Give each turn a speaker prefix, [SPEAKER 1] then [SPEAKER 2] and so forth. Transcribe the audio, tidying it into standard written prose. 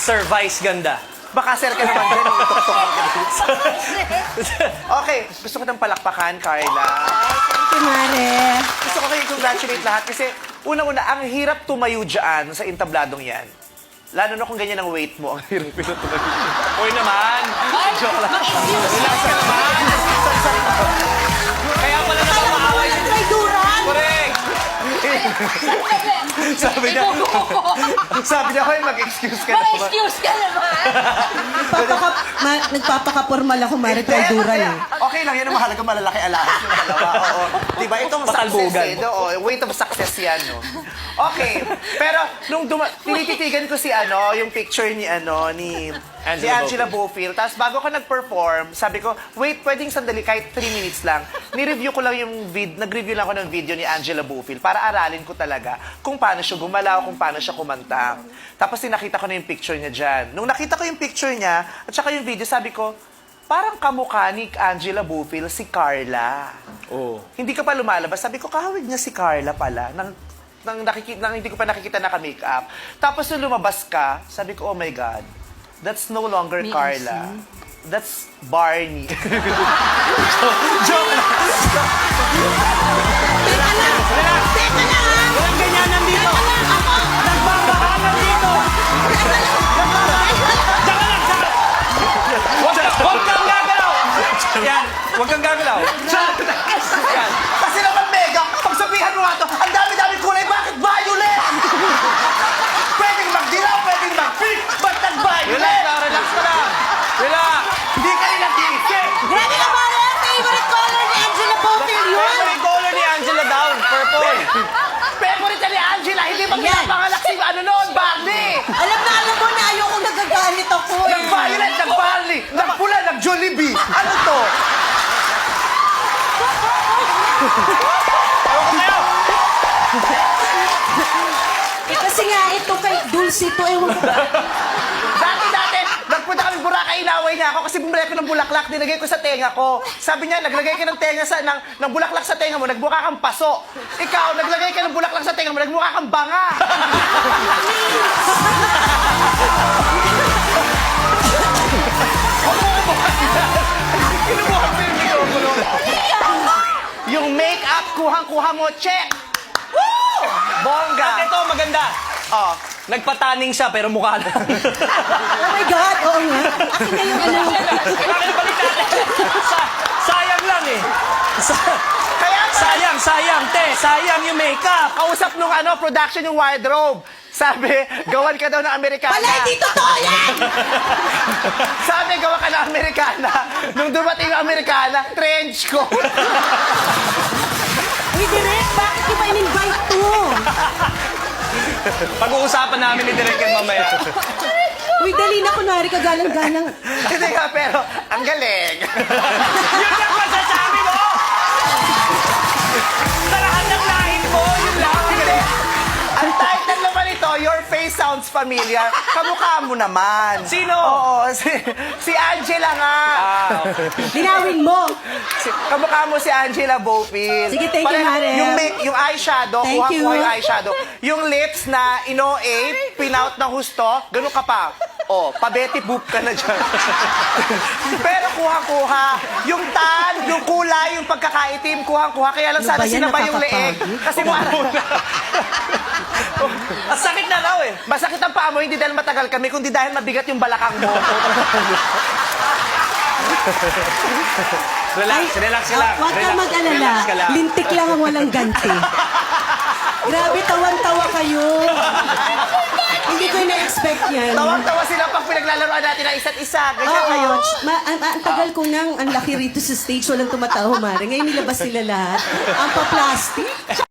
[SPEAKER 1] Sir Vice Ganda.
[SPEAKER 2] Baka sir ka naman din. Okay, gusto ko ng palakpakan, Carla.
[SPEAKER 3] Thank you, Mare.
[SPEAKER 2] Gusto ko kayo congratulate lahat kasi unang-una, ang hirap tumayo dyan sa intabladong yan. Lalo na kung ganyan ang weight mo, ang hirap tumayo.
[SPEAKER 1] Uy naman. Joke lang. Relax ka naman. Kaya pala naman maaway si
[SPEAKER 3] Traiduran!
[SPEAKER 1] Correct.
[SPEAKER 2] Sabi niya, hoy, mag-excuse ka na.
[SPEAKER 4] Mag-excuse ka naman.
[SPEAKER 3] Nagpapaka-formal ako, Mare. Traiduran eh.
[SPEAKER 2] Okay lang, yan ang mahalaga, malalaki alahas yung dalawa. Oo. Diba, itong success
[SPEAKER 1] Patalbugan.
[SPEAKER 2] eh. Weight of success yan, no? Okay. Pero, nung tinititigan ko si, yung picture ni Angela Bofill. Tapos bago ko nag-perform, sabi ko, wait, pwedeng sandali, kahit 3 minutes lang. Ni-review ko lang nag-review lang ako ng video ni Angela Bofill para aralin ko talaga kung paano siya gumalaw, kung paano siya kumanta. Tapos nakita ko na yung picture niya dyan. Nung nakita ko yung picture niya, at saka yung video, sabi ko, parang kamukha ni Angela Bofill si Carla.
[SPEAKER 1] Oh.
[SPEAKER 2] Hindi ka pa lumalabas. Sabi ko, kahawig niya si Carla pala. Nang hindi ko pa nakikita naka-makeup. Tapos nung lumabas ka, sabi ko, oh my God, that's no longer Carla. That's Barney. Joke lang.
[SPEAKER 1] Walang ganyanan dito. Nagbabahalan dito. Huwag kang gagalaw. Yan. Huwag kang gagalaw. Yan.
[SPEAKER 2] Kasi naman, Mega, pagsabihan mo nga to, ang dami-dami kulay, bakit violet? Pwedeng magdilaw, pwedeng mag-pink, ba't nag-violet?
[SPEAKER 1] Relax ka lang. Relax.
[SPEAKER 2] Hindi ka rin nag-iisip.
[SPEAKER 4] Grabe ka, Mare. Favorite color ni Angela Bofill yun.
[SPEAKER 1] Favorite color ni Angela Down. Purple.
[SPEAKER 2] Favorite ni Angela, hindi ba pinapangalak si Barney?
[SPEAKER 3] Alam mo na ayokong nagagalit ako eh.
[SPEAKER 2] Nag-violet, nag-barley, nag-pula, nag-jollibee. Ano to?
[SPEAKER 3] Kasi nga, ito kay Dulce to, ewan ko ba?
[SPEAKER 2] Dati, nagpunta kami Boracay, inaway niya ako kasi bumili ko ng bulaklak, nilagay ko sa tenga ko. Sabi niya, naglagay ka ng ng bulaklak sa tenga mo, nagmukha kang paso. Ikaw, naglagay ka ng bulaklak sa tenga mo, nagmukha kang banga. Kinubuhan ko yung mikropono. Yung make-up, kuhang-kuha mo, check. Woo! Bongga.
[SPEAKER 1] At ito, maganda.
[SPEAKER 2] Oh.
[SPEAKER 1] Nagpataning siya, pero mukha lang.
[SPEAKER 3] Oh my God, oo nga. Akin na yung ano.
[SPEAKER 1] Bakit balik natin? Sayang lang eh.
[SPEAKER 2] Kaya nga,
[SPEAKER 1] Sayang, te. Sayang yung makeup.
[SPEAKER 2] kausap nung production yung wardrobe. Sabi, gawan ka daw ng Amerikana.
[SPEAKER 3] Wala, hindi totoo yan!
[SPEAKER 2] Sabi, gawa ka ng Amerikana. Nung dumating yung Amerikana, trench ko.
[SPEAKER 3] Uy, Direk, bakit di ba in-invite to?
[SPEAKER 1] Pag-uusapan namin ni Direk yan mamaya.
[SPEAKER 3] Uy, dali na, kunwari ka galang-galang.
[SPEAKER 2] Hindi nga, pero ang galing.
[SPEAKER 1] Yun lang masasabi mo! Sa lahat ng lahin mo, yun lang.
[SPEAKER 2] Hindi. Ang title naman ito, Your Face Sounds Familiar. Kamukha mo naman.
[SPEAKER 1] Sino?
[SPEAKER 2] Oo, si Angela nga.
[SPEAKER 3] Linawin mo.
[SPEAKER 2] Kamukha mo si Angela Bofill.
[SPEAKER 3] Sige, thank you, Mare.
[SPEAKER 2] Yung eyeshadow,
[SPEAKER 3] Thank
[SPEAKER 2] kuha
[SPEAKER 3] you.
[SPEAKER 2] yung eyeshadow. Yung lips na ino-ape, pinout na husto, ganun ka pa. Oh, pa-Betty Boop ka na dyan. Pero kuha-kuha. Yung tan, yung kulay, yung pagkakaitim, kuha-kuha. Kaya lang
[SPEAKER 3] Ano
[SPEAKER 2] sana
[SPEAKER 3] ba yan?
[SPEAKER 2] sinabay yung leeg.
[SPEAKER 3] Nakakapagod.
[SPEAKER 2] Kasi parang...
[SPEAKER 1] Ang sakit na raw eh.
[SPEAKER 2] Masakit ang paa mo, hindi dahil matagal kami, kundi dahil mabigat yung balakang mo.
[SPEAKER 1] Relax ka lang.
[SPEAKER 3] Huwag ka mag-alala.
[SPEAKER 1] Relax ka lang.
[SPEAKER 3] Lintik lang ang walang ganti. Grabe, tawan-tawa kayo. Hindi ko na-expect yan.
[SPEAKER 2] Tawang-tawa sila pag pinaglalaroan natin ang isa't isa. Ganyan
[SPEAKER 3] Oo.
[SPEAKER 2] kayo.
[SPEAKER 3] Ang tagal ko nang ang laki rito sa stage, walang tumatawa, Mare. Ngayon nilabas nila lahat. Ang pa-plastic.